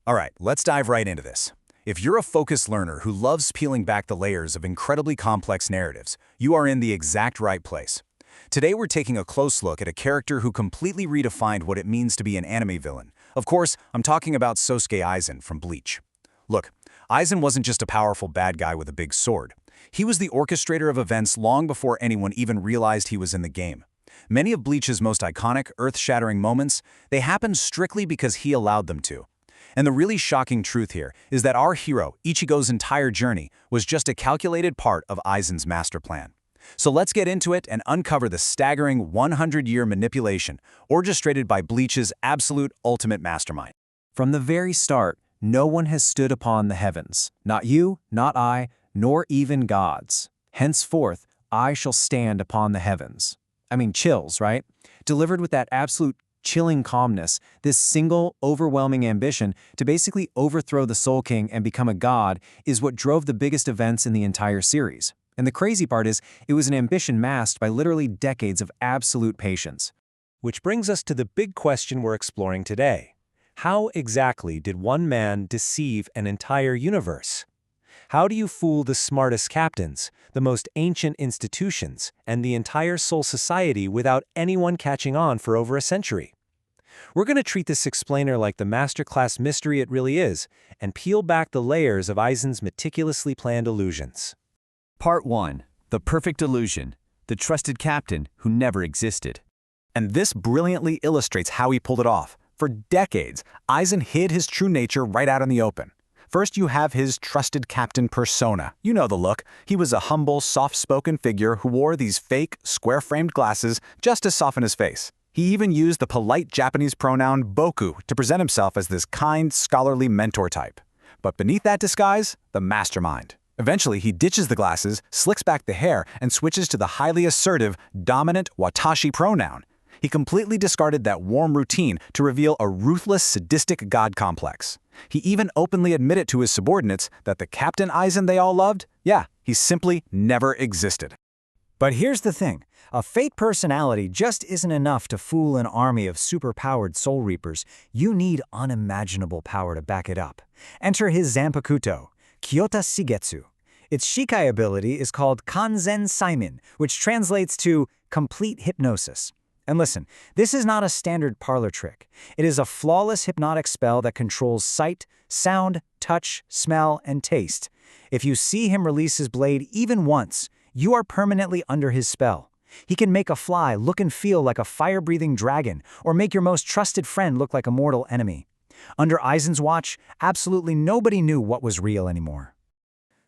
All right, let's dive right into this. If you're a focused learner who loves peeling back the layers of incredibly complex narratives, you are in the exact right place. Today we're taking a close look at a character who completely redefined what it means to be an anime villain. Of course, I'm talking about Sosuke Aizen from Bleach. Look, Aizen wasn't just a powerful bad guy with a big sword. He was the orchestrator of events long before anyone even realized he was in the game. Many of Bleach's most iconic, earth-shattering moments, they happened strictly because he allowed them to. And the really shocking truth here is that our hero, Ichigo's entire journey, was just a calculated part of Aizen's master plan. So let's get into it and uncover the staggering 100-year manipulation orchestrated by Bleach's absolute ultimate mastermind. From the very start, no one has stood upon the heavens, not you, not I, nor even gods. Henceforth, I shall stand upon the heavens. I mean, chills, right? Delivered with that absolute chilling calmness, this single, overwhelming ambition to basically overthrow the Soul King and become a god is what drove the biggest events in the entire series. And the crazy part is, it was an ambition masked by literally decades of absolute patience. Which brings us to the big question we're exploring today. How exactly did one man deceive an entire universe? How do you fool the smartest captains, the most ancient institutions, and the entire Soul Society without anyone catching on for over a century? We're going to treat this explainer like the masterclass mystery it really is, and peel back the layers of Aizen's meticulously planned illusions. Part 1. The Perfect Illusion. The Trusted Captain Who Never Existed. And this brilliantly illustrates how he pulled it off. For decades, Aizen hid his true nature right out in the open. First, you have his trusted captain persona. You know the look. He was a humble, soft-spoken figure who wore these fake, square-framed glasses just to soften his face. He even used the polite Japanese pronoun boku to present himself as this kind, scholarly mentor type. But beneath that disguise, the mastermind. Eventually, he ditches the glasses, slicks back the hair, and switches to the highly assertive, dominant watashi pronoun. He completely discarded that warm routine to reveal a ruthless, sadistic god complex. He even openly admitted to his subordinates that the Captain Aizen they all loved, he simply never existed. But here's the thing. A fake personality just isn't enough to fool an army of super-powered Soul Reapers. You need unimaginable power to back it up. Enter his Zanpakuto, Kyoka Suigetsu. Its Shikai ability is called Kanzen Saimin, which translates to complete hypnosis. And listen, this is not a standard parlor trick. It is a flawless hypnotic spell that controls sight, sound, touch, smell, and taste. If you see him release his blade even once, you are permanently under his spell. He can make a fly look and feel like a fire-breathing dragon, or make your most trusted friend look like a mortal enemy. Under Aizen's watch, absolutely nobody knew what was real anymore.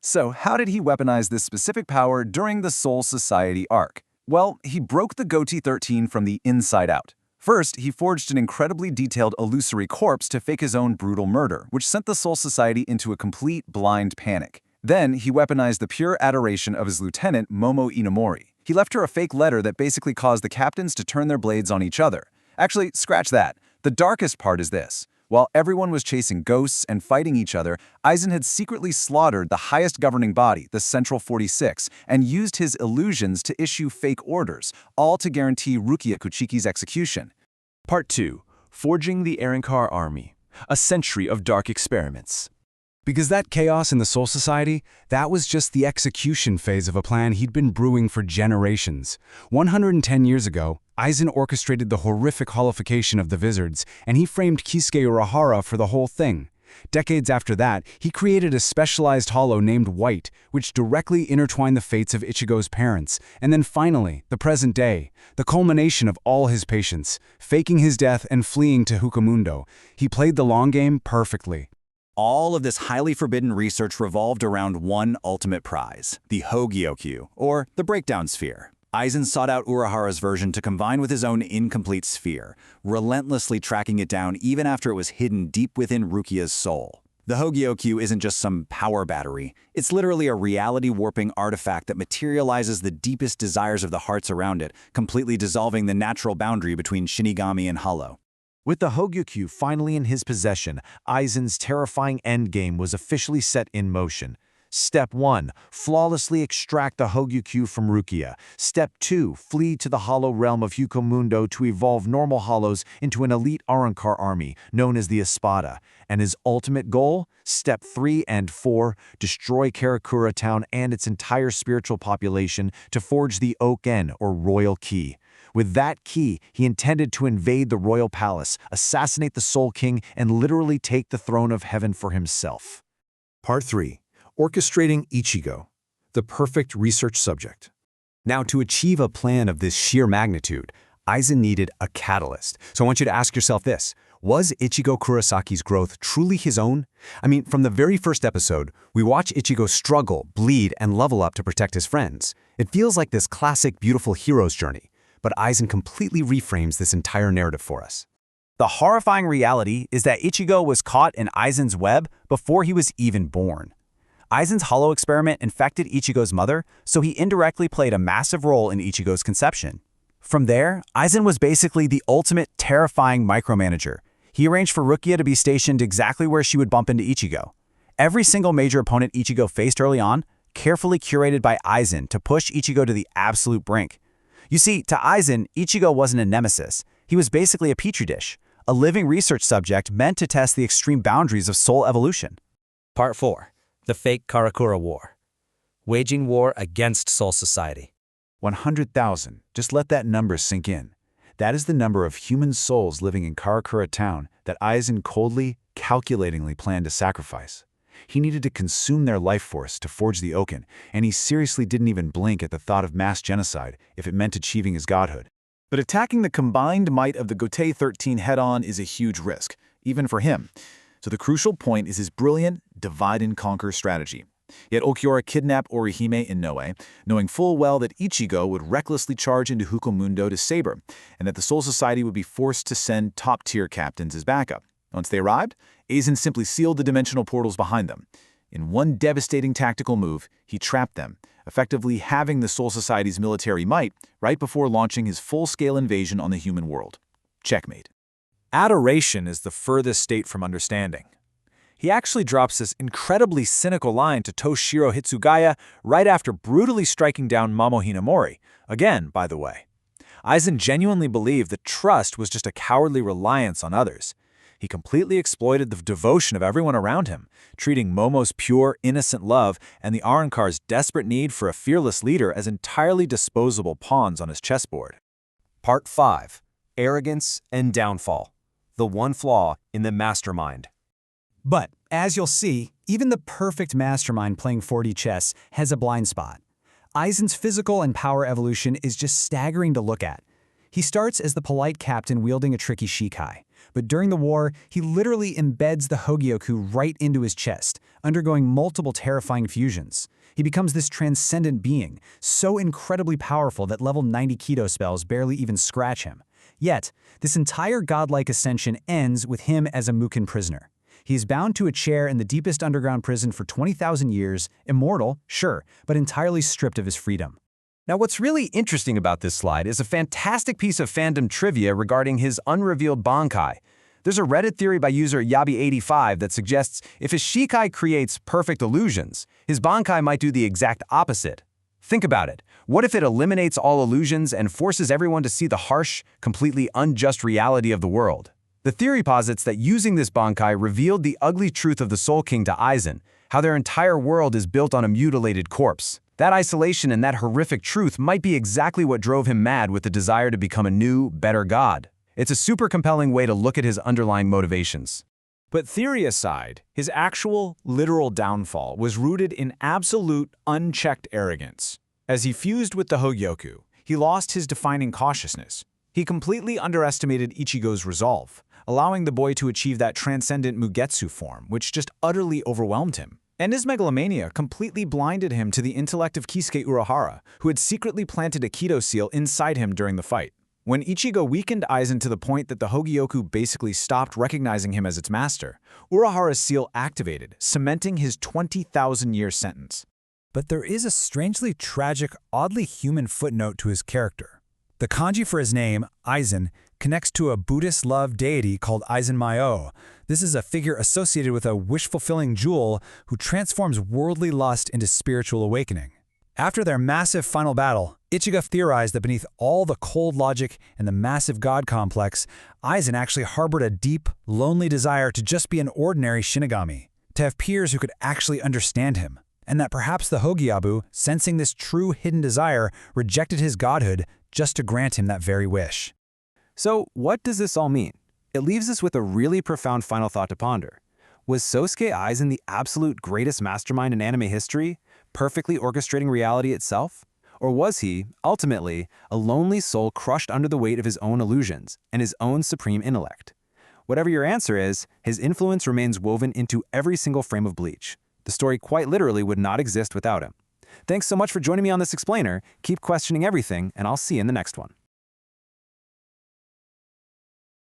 So how did he weaponize this specific power during the Soul Society arc? Well, he broke the Goatee 13 from the inside out. First, he forged an incredibly detailed illusory corpse to fake his own brutal murder, which sent the Soul Society into a complete blind panic. Then, he weaponized the pure adoration of his lieutenant, Momo Inamori. He left her a fake letter that basically caused the captains to turn their blades on each other. Actually, scratch that. The darkest part is this. While everyone was chasing ghosts and fighting each other, Aizen had secretly slaughtered the highest governing body, the Central 46, and used his illusions to issue fake orders, all to guarantee Rukia Kuchiki's execution. Part 2. Forging the Arankar Army. A century of dark experiments. Because that chaos in the Soul Society, that was just the execution phase of a plan he'd been brewing for generations. 110 years ago, Aizen orchestrated the horrific holification of the Vizards, and he framed Kisuke Urahara for the whole thing. Decades after that, he created a specialized holo named White, which directly intertwined the fates of Ichigo's parents. And then finally, the present day, the culmination of all his patience, faking his death and fleeing to Hukamundo. He played the long game perfectly. All of this highly forbidden research revolved around one ultimate prize, the Hogyokyu, or the Breakdown Sphere. Aizen sought out Urahara's version to combine with his own incomplete sphere, relentlessly tracking it down even after it was hidden deep within Rukia's soul. The Hogyokyu isn't just some power battery. It's literally a reality-warping artifact that materializes the deepest desires of the hearts around it, completely dissolving the natural boundary between Shinigami and Hollow. With the Hogyokyu finally in his possession, Aizen's terrifying endgame was officially set in motion. Step 1. Flawlessly extract the Hogyokyu from Rukia. Step 2. Flee to the hollow realm of Hukomundo to evolve normal hollows into an elite Arrancar army, known as the Espada. And his ultimate goal? Step 3 and 4. Destroy Karakura Town and its entire spiritual population to forge the Oken, or Royal Key. With that key, he intended to invade the royal palace, assassinate the Soul King, and literally take the throne of heaven for himself. Part 3. Orchestrating Ichigo, the perfect research subject. Now, to achieve a plan of this sheer magnitude, Aizen needed a catalyst. So I want you to ask yourself this. Was Ichigo Kurosaki's growth truly his own? I mean, from the very first episode, we watch Ichigo struggle, bleed, and level up to protect his friends. It feels like this classic beautiful hero's journey. But Aizen completely reframes this entire narrative for us. The horrifying reality is that Ichigo was caught in Aizen's web before he was even born. Aizen's hollow experiment infected Ichigo's mother, so he indirectly played a massive role in Ichigo's conception. From there, Aizen was basically the ultimate terrifying micromanager. He arranged for Rukia to be stationed exactly where she would bump into Ichigo. Every single major opponent Ichigo faced early on, carefully curated by Aizen to push Ichigo to the absolute brink. You see, to Aizen, Ichigo wasn't a nemesis. He was basically a petri dish, a living research subject meant to test the extreme boundaries of soul evolution. Part 4. The Fake Karakura War. Waging war against Soul Society. 100,000. Just let that number sink in. That is the number of human souls living in Karakura Town that Aizen coldly, calculatingly planned to sacrifice. He needed to consume their life force to forge the Oken, and he seriously didn't even blink at the thought of mass genocide if it meant achieving his godhood. But attacking the combined might of the Gotei 13 head-on is a huge risk, even for him. So the crucial point is his brilliant divide-and-conquer strategy. Yet Okiura kidnapped Orihime in Noe, knowing full well that Ichigo would recklessly charge into Hukomundo to Saber, and that the Soul Society would be forced to send top-tier captains as backup. Once they arrived, Aizen simply sealed the dimensional portals behind them. In one devastating tactical move, he trapped them, effectively halving the Soul Society's military might right before launching his full-scale invasion on the human world. Checkmate. Adoration is the furthest state from understanding. He actually drops this incredibly cynical line to Toshiro Hitsugaya right after brutally striking down Mamo Hinamori, again, by the way. Aizen genuinely believed that trust was just a cowardly reliance on others. He completely exploited the devotion of everyone around him, treating Momo's pure, innocent love and the Arrancar's desperate need for a fearless leader as entirely disposable pawns on his chessboard. Part 5. Arrogance and Downfall. The one flaw in the mastermind. But, as you'll see, even the perfect mastermind playing 4D chess has a blind spot. Aizen's physical and power evolution is just staggering to look at. He starts as the polite captain wielding a tricky shikai, but during the war, he literally embeds the Hogyoku right into his chest, undergoing multiple terrifying fusions. He becomes this transcendent being, so incredibly powerful that level 90 Kido spells barely even scratch him. Yet, this entire godlike ascension ends with him as a Mukin prisoner. He is bound to a chair in the deepest underground prison for 20,000 years, immortal, sure, but entirely stripped of his freedom. Now, what's really interesting about this slide is a fantastic piece of fandom trivia regarding his unrevealed Bankai. There's a Reddit theory by user Yabi85 that suggests if his Shikai creates perfect illusions, his Bankai might do the exact opposite. Think about it. What if it eliminates all illusions and forces everyone to see the harsh, completely unjust reality of the world? The theory posits that using this Bankai revealed the ugly truth of the Soul King to Aizen, how their entire world is built on a mutilated corpse. That isolation and that horrific truth might be exactly what drove him mad with the desire to become a new, better god. It's a super compelling way to look at his underlying motivations. But theory aside, his actual, literal downfall was rooted in absolute, unchecked arrogance. As he fused with the Hogyoku, he lost his defining cautiousness. He completely underestimated Ichigo's resolve, allowing the boy to achieve that transcendent Mugetsu form, which just utterly overwhelmed him. And his megalomania completely blinded him to the intellect of Kisuke Urahara, who had secretly planted a Kido seal inside him during the fight. When Ichigo weakened Aizen to the point that the Hogyoku basically stopped recognizing him as its master, Urahara's seal activated, cementing his 20,000-year sentence. But there is a strangely tragic, oddly human footnote to his character. The kanji for his name, Aizen, connects to a Buddhist love deity called Aizen. This is a figure associated with a wish-fulfilling jewel who transforms worldly lust into spiritual awakening. After their massive final battle, Ichigo theorized that beneath all the cold logic and the massive god complex, Aizen actually harbored a deep, lonely desire to just be an ordinary Shinigami, to have peers who could actually understand him, and that perhaps the Hogyabu, sensing this true hidden desire, rejected his godhood just to grant him that very wish. So, what does this all mean? It leaves us with a really profound final thought to ponder. Was Sosuke Aizen the absolute greatest mastermind in anime history, perfectly orchestrating reality itself? Or was he, ultimately, a lonely soul crushed under the weight of his own illusions and his own supreme intellect? Whatever your answer is, his influence remains woven into every single frame of Bleach. The story quite literally would not exist without him. Thanks so much for joining me on this explainer. Keep questioning everything, and I'll see you in the next one.